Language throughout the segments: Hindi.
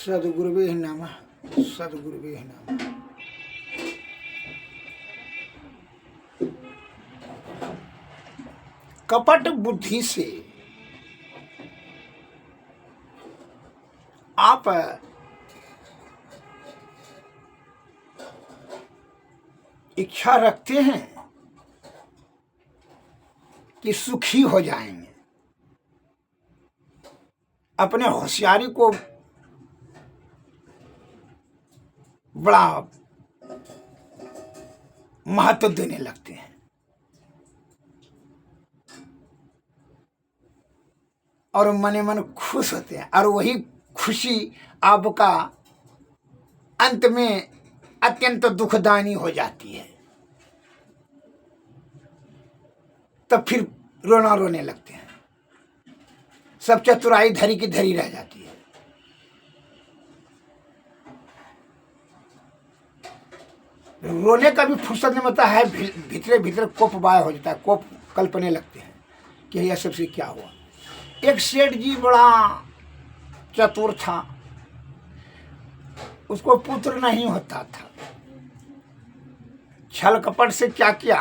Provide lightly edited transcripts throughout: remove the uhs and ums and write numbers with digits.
सद्गुरुवे नमः। सद्गुरुवे नमः। कपट बुद्धि से आप इच्छा रखते हैं कि सुखी हो जाएंगे, अपने होशियारी को बड़ा महत्व देने लगते हैं और मने मन खुश होते हैं, और वही खुशी आपका अंत में अत्यंत दुखदायी हो जाती है। तब फिर रोना रोने लगते हैं, सब चतुराई धरी की धरी रह जाती है। रोने का भी फुर्सत नहीं मिलता है, भीतरे भीतर कोप बाय हो जाता है, कोप कल्पने लगते हैं कि यह सबसे क्या हुआ। एक सेठ जी बड़ा चतुर था, उसको पुत्र नहीं होता था। छल कपट से क्या किया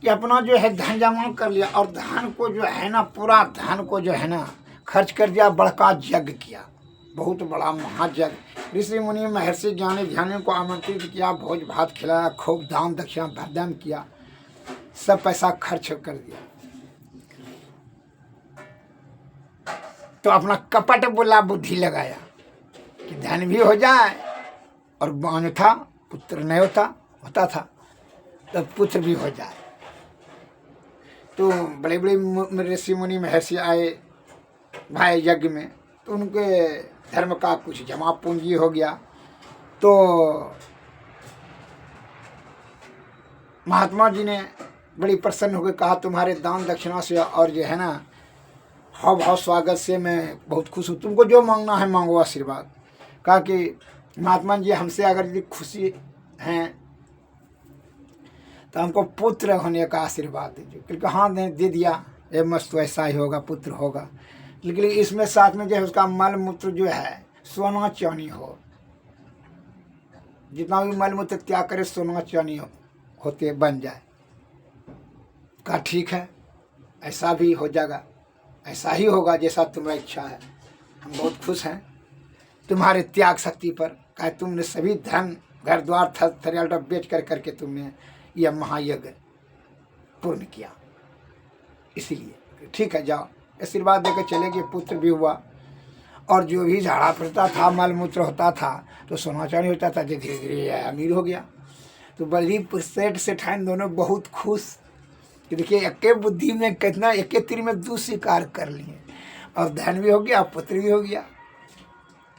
कि अपना जो है धन जमा कर लिया, और धन को जो है ना, पूरा धन को जो है ना खर्च कर दिया। बड़का यज्ञ किया, बहुत बड़ा महायज्ञ। ऋषि मुनि महर्षि ज्ञानी ध्यानी को आमंत्रित किया, भोज भात खिलाया, खूब दान दक्षिणा भरदम किया, सब पैसा खर्च कर दिया। तो अपना कपट बोला बुद्धि लगाया कि धन भी हो जाए और अन्यथा पुत्र नहीं होता था तो पुत्र भी हो जाए। तो बड़े बड़े ऋषि मुनि महर्षि आए भाई यज्ञ में, तो उनके धर्म का कुछ जमा पूंजी हो गया। तो महात्मा जी ने बड़ी प्रसन्न होकर कहा, तुम्हारे दान दक्षिणा से और जो है ना हाव भाव स्वागत से मैं बहुत खुश हूँ, तुमको जो मांगना है मांगो आशीर्वाद। कहा कि महात्मा जी हमसे अगर यदि खुशी हैं तो हमको पुत्र होने का आशीर्वाद दीजिए। क्योंकि हाँ दे दिया, ये मस्त वैसा ही होगा, पुत्र होगा, लेकिन इसमें साथ में जो है उसका मल मूत्र जो है सोना चांदी हो, जितना भी मल मूत्र त्याग करे सोना चांदी होते बन जाए। कहा ठीक है, ऐसा भी हो जाएगा, ऐसा ही होगा जैसा तुम्हारी इच्छा है। हम बहुत खुश हैं तुम्हारे त्याग शक्ति पर। कहा तुमने सभी धन घर द्वार थरियाल बेच करके तुमने यह महायज्ञ पूर्ण किया, इसीलिए ठीक है जाओ। आशीर्वाद देकर चले गए, पुत्र भी हुआ। और जो भी झाड़ा फिरता था, मल मूत्र होता था, तो सोना चांदी होता था, धीरे धीरे अमीर हो गया। तो बड़ी सेठ सेठाइन दोनों बहुत खुश कि देखिए एक बुद्धि में कितना, एक तीर में दो शिकार कर लिए, और धन भी हो गया, पुत्र भी हो गया।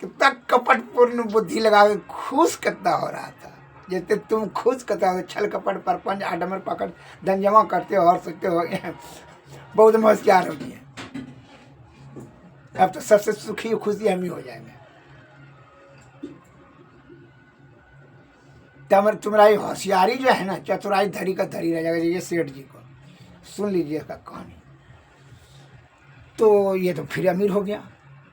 कितना कपटपूर्ण बुद्धि लगा के खुश कितना हो रहा था। जैसे तुम खुश करते हो, छल कपट परपंच आडम्बर पकड़ धन जमा करते हो और सोचते हो बहुत होशियार हो गए, अब तो सबसे सुखी खुशी हम ही हो जाएंगे। तुम्हारी होशियारी जो है ना, चतुराई धरी का धरी रह जाएगा। ये सेठ जी को सुन लीजिए इसका कहानी। तो ये तो फिर अमीर हो गया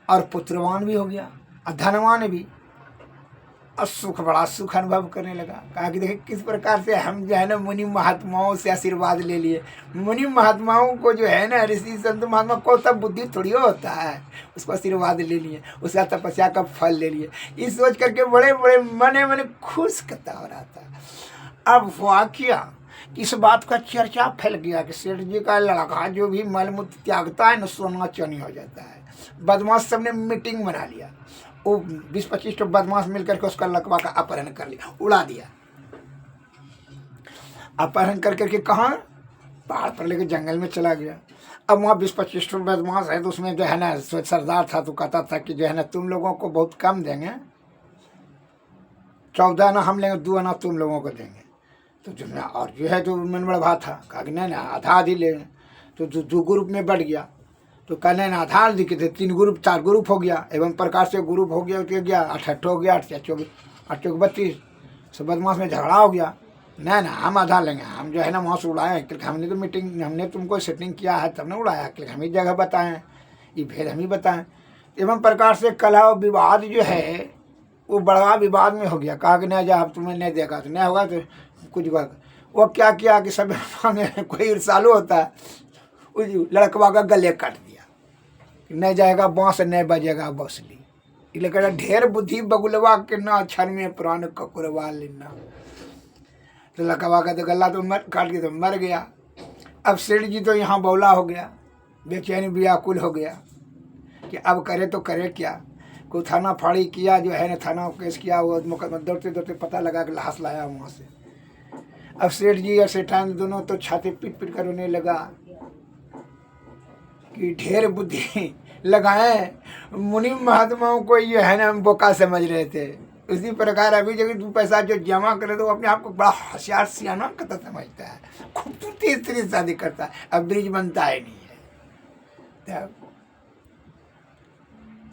और पुत्रवान भी हो गया और धनवान भी, और सुख बड़ा सुख अनुभव करने लगा। कहा कि देखिए किस प्रकार से हम जो है ना मुनि महात्माओं से आशीर्वाद ले लिए। मुनि महात्माओं को जो है ना, ऋषि संत महात्मा को तब बुद्धि थोड़ी होता है, उसको आशीर्वाद ले लिए, उसका तपस्या का फल ले लिए। इस सोच करके बड़े बड़े मने मने खुश करता हो रहा था। अब हुआ क्या, इस बात का चर्चा फैल गया कि सेठ जी का लड़का जो भी मलमूत्र त्यागता है न, सोना चांदी हो जाता है। बदमाश सबने मीटिंग बना लिया, वो 20-25 तो बदमाश मिलकर के उसका लड़का का अपहरण कर लिया, उड़ा दिया। अपहरण कर करके कहाँ, पहाड़ पर लेकर जंगल में चला गया। अब वहाँ 20-25 तो बदमाश है, तो उसमें जो है ना सरदार था, तो कहता था कि जो है ना तुम लोगों को बहुत कम देंगे, 14 आना हम लेंगे, 2 आना तुम लोगों को देंगे। तो जो है और जो है तो मन बड़ा भाव था, कहा कि नहीं आधा आधी लेंगे। तो जो ग्रुप में बढ़ गया, तो कहने ना आधार दिखे थे, 3 ग्रुप 4 ग्रुप हो गया, एवं प्रकार से ग्रुप हो गया, तो गया 8 हो गया, 8 चौक 32। सब बदमाश में झगड़ा हो गया। नहीं ना हम आधा लेंगे, हम जो है ना वहाँ से उड़ाए, क्योंकि हमने तो मीटिंग, हमने तुमको सेटिंग किया है तब ने उड़ाया, क्योंकि हम ही जगह बताएं, ये भेद हम ही बताएं। एवं प्रकार से कलह विवाद जो है वो बड़ा विवाद में हो गया। कहा कि नहीं जब तुम्हें नहीं देखा तो नहीं होगा तो कुछ बात। वो क्या किया कि सब में कोई ईर्षालु होता है, उस लड़कवा का गले काट दिया, नहीं जाएगा बाँस नहीं बजेगा बौसली। इसलिए कह ढेर बुद्धि बगुलवा के ना क्षण में प्राण ककुरवा लेना। तो लड़कवा का तो गला तो काट के तो मर गया। अब सेठ जी तो यहाँ बौला हो गया, बेचैनी व्याकुल हो गया कि अब करे तो करे क्या। कोई थाना फाड़ी किया जो है ना, थाना केस किया, वो मुकदमा दौड़ते दौड़ते पता लगा कि लाश लाया वहाँ से। अब सेठ जी और सेठान दोनों तो छाती पीट पीट कर रोने लगा कि ढेर बुद्धि लगाए, मुनि महात्माओं को ये है ना बोका समझ रहे थे। उसी प्रकार अभी जब तू पैसा जो जमा करे तो अपने आप को बड़ा होशियार सियाना कथा समझता है, खूबसूरती स्त्री शादी करता है। अब ब्रिज बनता है नहीं है,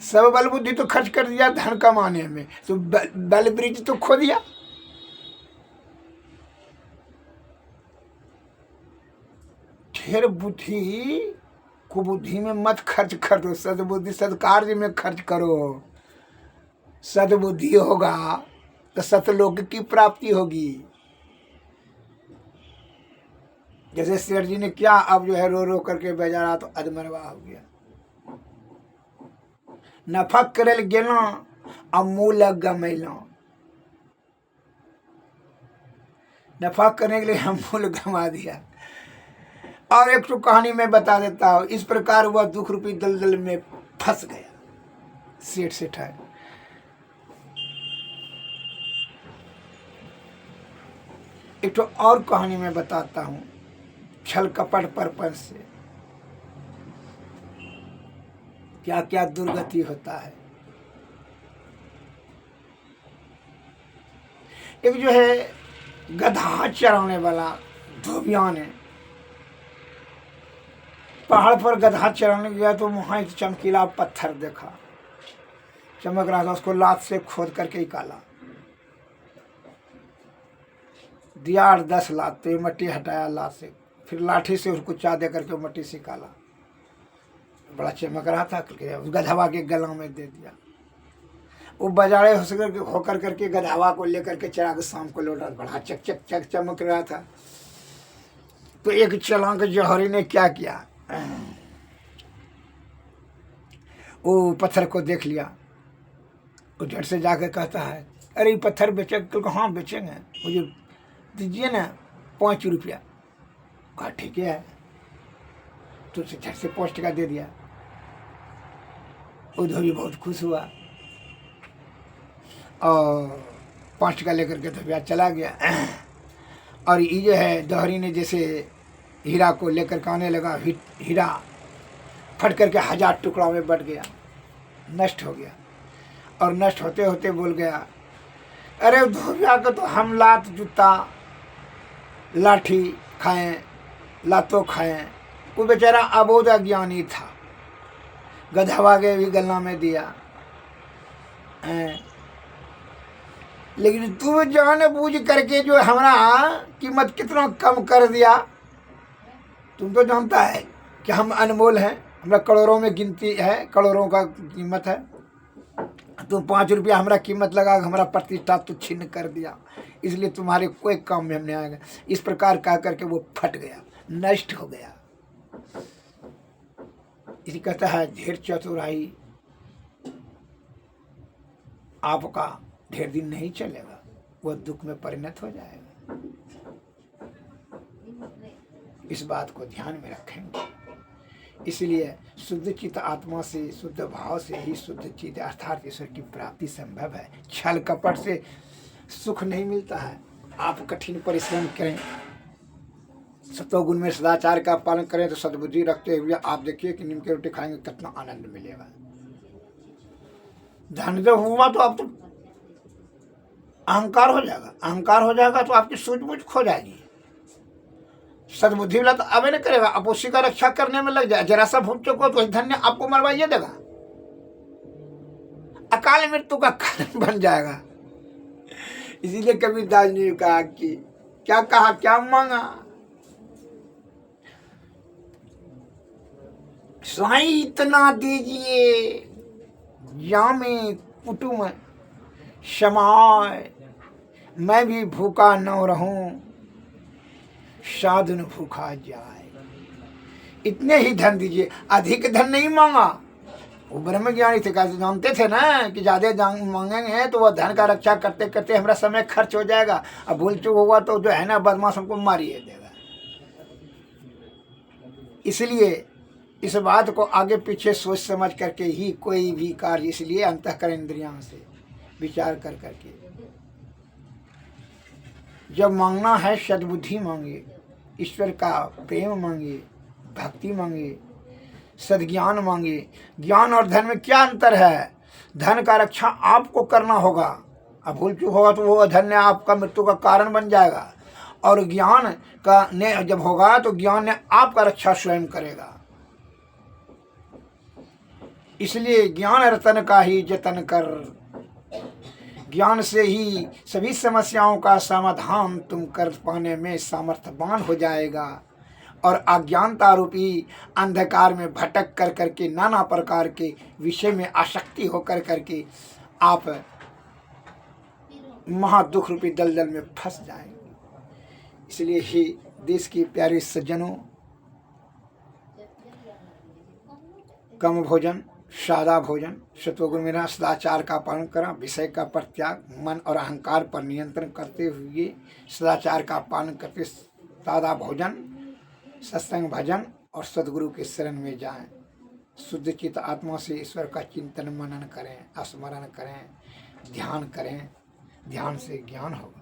सब बल बुद्धि तो खर्च कर दिया धन कमाने में, तो बल ब्रिज तो खो दिया। ढेर बुद्धि कुबुद्धि में मत खर्च कर दो, सदबुद्धि सत्कार्य में खर्च करो। सदबुद्धि होगा तो सतलोक की प्राप्ति होगी। जैसे शेर जी ने क्या, अब जो है रो रो करके बेचारा तो अधमरवा हो गया। नफा करल गेला अमूल गमैला, नफा करने के लिए अमूल गमा दिया। और एक तो कहानी मैं बता देता हूँ। इस प्रकार वह दुख रूपी दलदल में फंस गया सेठ सेठा। एक तो और कहानी मैं बताता हूँ, छल कपट परपंच से क्या क्या दुर्गति होता है। एक जो है गधा चराने वाला धोबिया ने पहाड़ पर गधा चराने गया तो वहां एक चमकीला पत्थर देखा, चमक रहा था। उसको लात से खोद करके निकाला, दिया 8-10 लात, तो मट्टी हटाया लात से, फिर लाठी से उसको चा दे करके मट्टी से निकाला। बड़ा चमक रहा था, गधवा के गला में दे दिया। वो बजारे होकर करके गधवा को लेकर के चरा के शाम को लौटा। बड़ा चक चक चक चमक रहा था। तो एक चलांक जौहरी ने क्या किया, वो पत्थर को देख लिया। वो झट से जाकर कहता है, अरे ये पत्थर बेचे? तो हाँ बेचेंगे, मुझे दीजिए ना 5 रुपया। कहा ठीक है। तो उसे झट से 5 टका दे दिया। वो धोबी बहुत खुश हुआ और 5 टका लेकर के धोबिया चला गया। और ये जो है जौहरी ने जैसे हीरा को लेकर के आने लगा, हीरा फट करके 1000 टुकड़ों में बट गया, नष्ट हो गया। और नष्ट होते होते बोल गया, अरे धोबिया को तो हम लात जूता लाठी खाएं, लातों खाएं। वो बेचारा अबोध अज्ञानी था, गधवा के भी गला में दिया। लेकिन तू जान बूझ करके जो हमारा कीमत कितना कम कर दिया। तुम तो जानता है कि हम अनमोल हैं, हमारा करोड़ों में गिनती है, करोड़ों का कीमत है। तुम 5 रुपया हमारा कीमत लगा, हमारा प्रतिष्ठा तो छिन्न कर दिया, इसलिए तुम्हारे कोई काम में हम नहीं आएगा। इस प्रकार कह करके वो फट गया, नष्ट हो गया। इसी कहता है ढेर चतुराई आपका ढेर दिन नहीं चलेगा, वह दुख में परिणत हो जाएगा। इस बात को ध्यान में रखेंगे। इसलिए शुद्ध चित्त आत्मा से, शुद्ध भाव से ही शुद्ध चित्त अर्थात ईश्वर की प्राप्ति संभव है। छल कपट से सुख नहीं मिलता है। आप कठिन परिश्रम करें, सतोगुण में सदाचार का पालन करें, तो सद्बुद्धि रखते हुए आप देखिए कि नीम की रोटी खाएंगे कितना आनंद मिलेगा। धन जब हुआ तो आप तो अहंकार हो जाएगा, अहंकार हो जाएगा तो आपकी सूझबूझ खो जाएगी। सद्बुद्धि वाला तो अबे नहीं करेगा, आप उसी का रक्षा करने में लग जाए। जरा सा भूल चुको तो धन्य आपको मरवाइए देगा, अकाल मृत्यु का कारण बन जाएगा। इसीलिए कबीरदास ने कहा कि क्या कहा, क्या मांगा, साईं इतना दीजिए यामी कुटुम समाय, मैं भी भूखा न रहूं, साधुन भूखा जाए। इतने ही धन दीजिए, अधिक धन नहीं मांगा। वो ब्रह्म ज्ञानी थे, कैसे जानते थे ना कि ज्यादा मांगेंगे तो वह धन का रक्षा करते करते हमारा समय खर्च हो जाएगा, अब भूल चूक होगा तो जो है ना बदमाश हमको मारिए देगा। इसलिए इस बात को आगे पीछे सोच समझ करके ही कोई भी कार्य, इसलिए अंतःकरण इंद्रियों से विचार कर करके जब मांगना है सद्बुद्धि मांगे, ईश्वर का प्रेम मांगे, भक्ति मांगे, सद्ज्ञान मांगे। ज्ञान और धन में क्या अंतर है? धन का रक्षा आपको करना होगा, अब भूल चूक होगा तो वो धन ने आपका मृत्यु का कारण बन जाएगा, और ज्ञान का ने जब होगा तो ज्ञान ने आपका रक्षा स्वयं करेगा। इसलिए ज्ञान रतन का ही जतन कर, ज्ञान से ही सभी समस्याओं का समाधान तुम कर पाने में सामर्थ्यवान हो जाएगा। और अज्ञानता रूपी अंधकार में भटक कर करके नाना प्रकार के विषय में आसक्ति होकर करके आप महादुख रूपी दलदल में फंस जाएंगे। इसलिए ही देश के प्यारे सज्जनों, कम भोजन, सादा भोजन, सत्वगुण में सदाचार का पालन करा, विषय का परित्याग, मन और अहंकार पर नियंत्रण करते हुए सदाचार का पालन करते सादा भोजन, सत्संग भजन और सदगुरु के शरण में जाएं। शुद्ध चित्त आत्मा से ईश्वर का चिंतन मनन करें, स्मरण करें, ध्यान करें। ध्यान से ज्ञान होगा,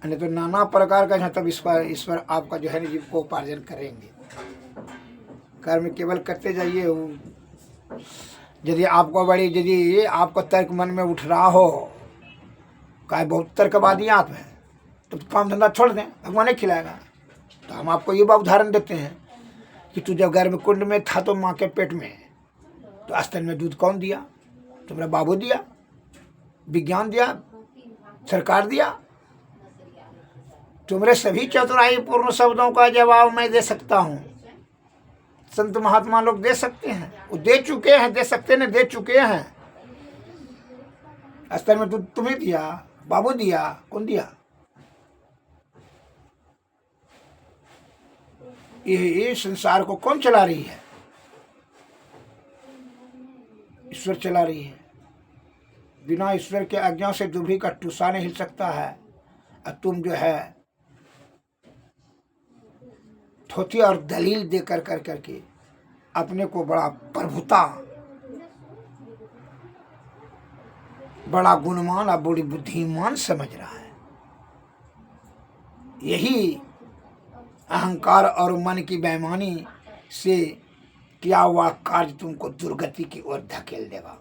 अन्य तो नाना प्रकार का तब ईश्वर आपका जो है ना जीव को उपार्जन करेंगे। कर्म केवल करते जाइए। यदि आपको यदि आपको तर्क मन में उठ रहा हो, क्या बहुत तर्कवादी आप हैं, तो काम धंधा छोड़ दें, भगवान नहीं खिलाएगा। तो हम आपको ये उदाहरण देते हैं कि तू जब गर्भ कुंड में था तो माँ के पेट में, तो स्तन में दूध कौन दिया? तुम्हारा बाबू दिया, विज्ञान दिया, सरकार दिया। तुम्हारे सभी चतुराई पूर्ण शब्दों का जवाब मैं दे सकता हूँ, संत महात्मा लोग दे सकते हैं, वो दे चुके हैं, दे सकते हैं, दे चुके हैं। स्तन में दूध तुम्हें दिया, बाबू दिया, कौन दिया? ये संसार को कौन चला रही है? ईश्वर चला रही है। बिना ईश्वर के आज्ञा से दुभी का टूसा नहीं हिल सकता है। और तुम जो है थोथी और दलील दे कर करके अपने को बड़ा प्रभुता, बड़ा गुणवान और बड़ी बुद्धिमान समझ रहा है। यही अहंकार और मन की बेईमानी से किया हुआ कार्य तुमको दुर्गति की ओर धकेल देगा।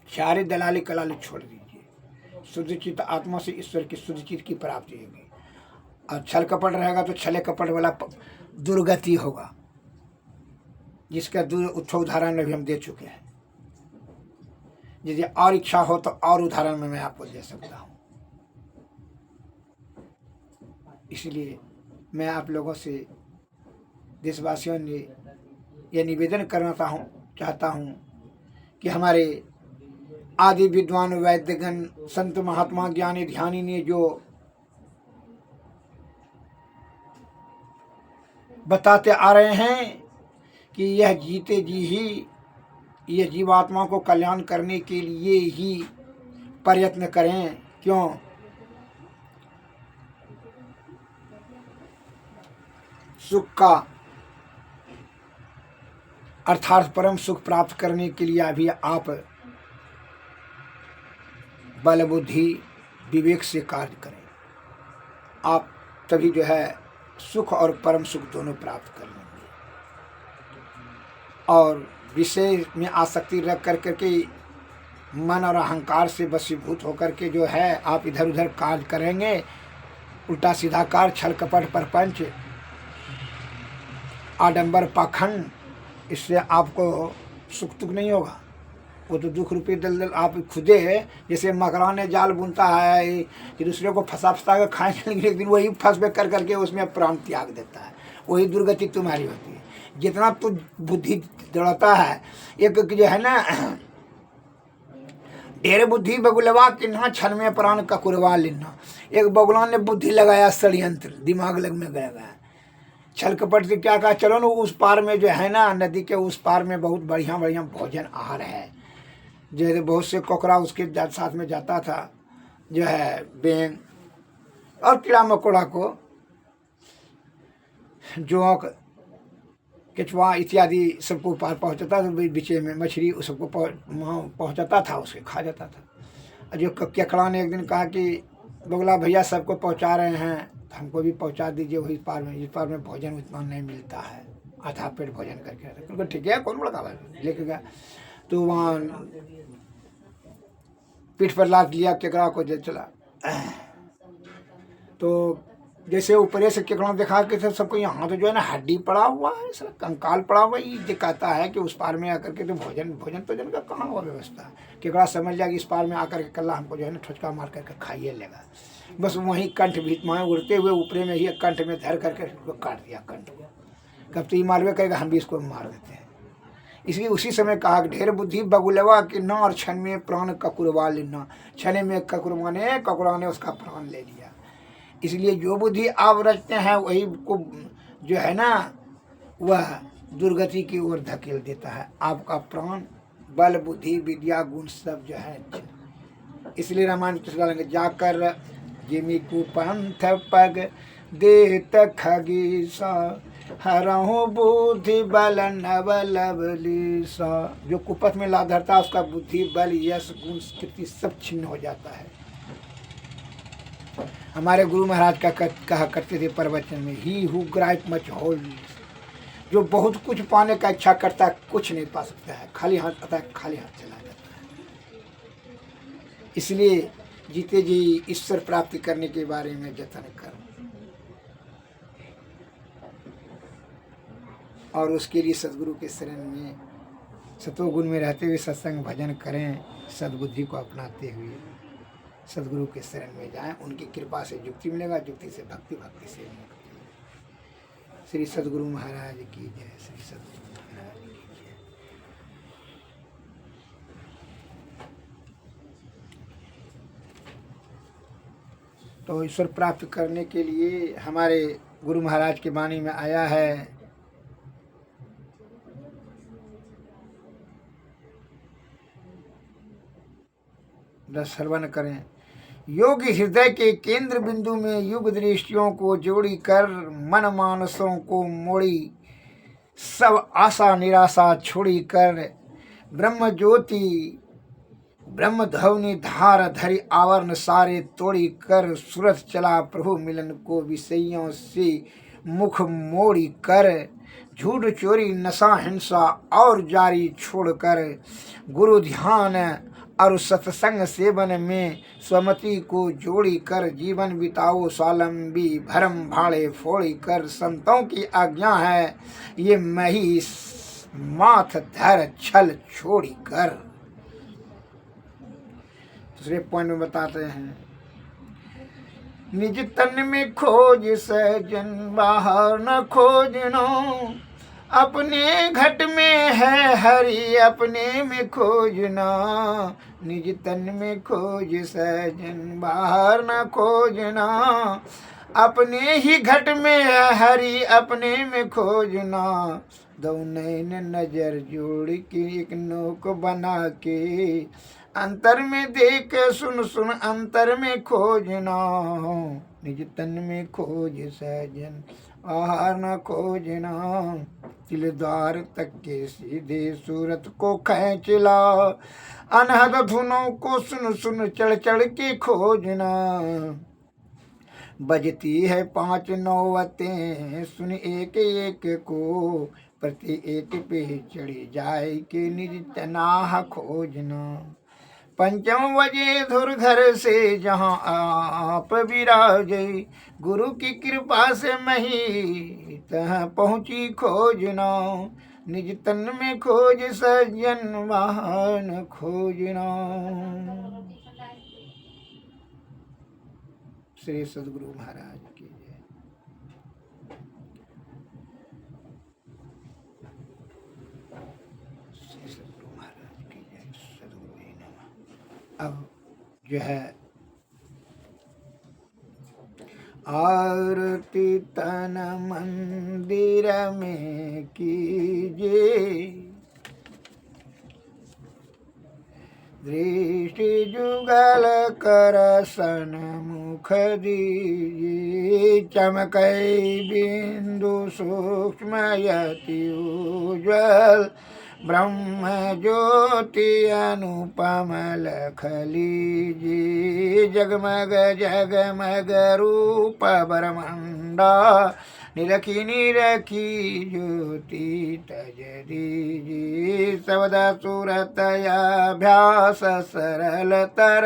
सारे दलाली कलाली छोड़ दीजिए, शुद्ध चित्त आत्मा से ईश्वर की शुद्ध चित्त की प्राप्ति होगी। और छल कपट रहेगा तो छले कपट वाला दुर्गति होगा, जिसका उदाहरण भी हम दे चुके हैं। यदि और इच्छा हो तो और उदाहरण में मैं आपको दे सकता हूँ। इसलिए मैं आप लोगों से, देशवासियों ने यह निवेदन करना चाहता हूँ कि हमारे आदि विद्वान वैद्यगण, संत महात्मा ज्ञानी ध्यानी ने जो बताते आ रहे हैं कि यह जीते जी ही यह जीवात्मा को कल्याण करने के लिए ही प्रयत्न करें। क्यों? सुख का अर्थात परम सुख प्राप्त करने के लिए अभी आप बल बुद्धि विवेक से कार्य करें। आप तभी जो है सुख और परम सुख दोनों प्राप्त कर लेंगे। और विषय में आसक्ति रख कर करके मन और अहंकार से वशीभूत होकर के जो है आप इधर उधर कार्य करेंगे, उल्टा सीधा कार्य, छल कपट परपंच, आडंबर पाखंड, इससे आपको सुख तुक नहीं होगा। वो तो दुख रूपी दलदल आप खुदे है। जैसे मकरा ने जाल बुनता है कि दूसरे को फंसा कर खाएंगे, लेकिन एक दिन वही फंस कर करके उसमें प्राण त्याग देता है। वही दुर्गति तुम्हारी होती है। जितना तू बुद्धि दौड़ता है, एक जो है ना, ढेर बुद्धि बगुलवा किन्हा छन में प्राण ककुरवा लिन्ना। एक बगुला ने बुद्धि लगाया षड्यंत्र, दिमाग लग में गया, छल कपट से क्या कहा, चलो ना उस पार में जो है ना, नदी के उस पार में बहुत बढ़िया बढ़िया भोजन आहार है। जैसे बहुत से कोकरा उसके साथ में जाता था, जो है बेंग और कीड़ा मकोड़ा को, जोंक केचुआ इत्यादि सबको पार पहुँचाता था, बीचे में मछली सबको पहुँचाता था, उसके खा जाता था। और जो केकड़ा ने एक दिन कहा कि बगुला भैया सबको पहुँचा रहे हैं, तो हमको भी पहुँचा दीजिए वही पार में, इस पार में भोजन उतना नहीं मिलता है, आधा पेट भोजन करके। क्योंकि ठीक है, कौन बड़ा लेके गया, तो वहाँ पीठ पर लाद लिया, केकड़ा को दे चला। तो जैसे ऊपरे से केकड़ा दिखा के सबको, यहाँ तो जो है ना हड्डी पड़ा हुआ है, सब कंकाल पड़ा हुआ है, ये कहता है कि उस पार में आकर के तो भोजन का कहाँ हुआ व्यवस्था। केकड़ा समझ लिया कि इस पार में आकर के कल्ला हमको जो है ना ठुचका मार करके खाइए लेगा। बस वहीं कंठ भीत में उड़ते हुए ऊपरे में ही कंठ में धर करके काट दिया कंठ को। कब तो ये मालूम करेगा हम भी इसको मार देते हैं। इसलिए उसी समय कहा कि ढेर बुद्धि बगुलवा कि न और क्षण में प्राण ककुरवा लेना। क्षण में ककुरवा ने उसका प्राण ले लिया। इसलिए जो बुद्धि आप रचते हैं वही को जो है ना वह दुर्गति की ओर धकेल देता है। आपका प्राण, बल, बुद्धि, विद्या, गुण सब जो है। इसलिए रामायण कृष्ण जाकर जिमी को पंथ पग देत खगीसा, हरहु बुद्धि बल नव लवलीसा। जो कुपथ में ला धरता उसका बुद्धि, बल, यश, गुण, कीर्ति सब छिन्न हो जाता है। हमारे गुरु महाराज का कहा करते थे प्रवचन में, he who gripe much whole, जो बहुत कुछ पाने का इच्छा करता है कुछ नहीं पा सकता है, खाली हाथ आता है, खाली हाथ चला जाता है। इसलिए जीते जी ईश्वर प्राप्ति करने के बारे में जतन कर, और उसके लिए सदगुरु के शरण में सतोगुण में रहते हुए सत्संग भजन करें, सद्बुद्धि को अपनाते हुए सदगुरु के शरण में जाएं। उनकी कृपा से युक्ति मिलेगा, युक्ति से भक्ति, भक्ति से मुक्ति। श्री सदगुरु महाराज की जय। श्री सदगुरु महाराज की जय। तो ईश्वर प्राप्त करने के लिए हमारे गुरु महाराज की वाणी में आया है, श्रवण करें। योग हृदय के केंद्र बिंदु में युग दृष्टियों को जोड़ी कर, मन मानसों को मोड़ी, सब आशा निराशा छोड़ी कर, ब्रह्म ज्योति ब्रह्म धवनी धार धरी आवरण सारे तोड़ी कर, सूरत चला प्रभु मिलन को विषयों से मुख मोड़ी कर, झूठ चोरी नशा हिंसा और जारी छोड़कर, गुरु ध्यान और सत्संग सेवन में स्वमति को जोड़ी कर, जीवन बिताओ स्वावलंबी भरम भाड़े फोड़ी कर, संतों की आज्ञा है ये मैं ही माथ धर छल छोड़ी कर। दूसरे पॉइंट में बताते हैं, निज तन में खोज सजन बाहर न खोजनो, अपने घट में है हरि अपने में खोजना। निज तन में खोज सजन बाहर न खोजना, अपने ही घट में है हरि अपने में खोजना। दो नैन नजर जोड़ के एक नोक बना के, अंतर में देख सुन सुन अंतर में खोजना। निज तन में खोज सजन बाहर न खोजना, तिल द्वार तक के सीधे सूरत को खींच ला, अनहद धुनों को सुन सुन चढ़ चढ़ के खोजना। बजती है 5 नौवतें सुन एक एक को, प्रति एक पे चढ़ी जाए के निज तनाह खोजना। पंचम बजे धुर घर से जहाँ आप विराजे, गुरु की कृपा से मही तह पहुँची खोजना। निज तन में खोज सज्जन वाहन खोजना। श्री सदगुरु महाराज की जय। अब जो है आरती तन मंदिर में कीजिए, दृष्टि जुगल कर सन्मुख दीजिए, चमकई बिंदु सूक्ष्म यति उज्ज्वल, ब्रह्म ज्योति अनुपम लख लीजिए, जगमग जगमग रूप ब्रह्मांडा, निरखी निरखी ज्योति तज दीजिए, सबदा सूरतयाभ्यास सरल तर,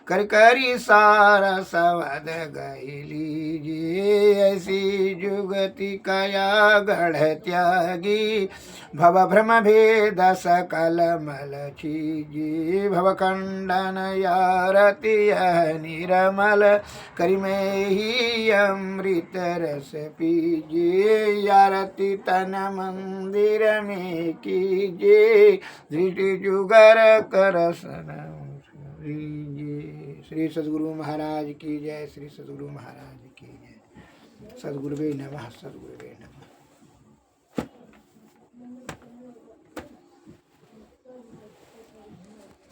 कर करी सार सवद गई लीजिए, ऐसी जुगति कया गढ़ त्यागी, भव भ्रम भेद सकल मल छीजिए, भव खंडन यारति यह निरमल, करि में ही अमृत रस पीजिए, यारति तन मंदिर में कीजिए, दृष्टि जुगर कर सनम लीजिए। श्री सद्गुरु महाराज की जय, श्री सद्गुरु महाराज की जय। सद्गुरुवे नमः, सद्गुरुवे नमः।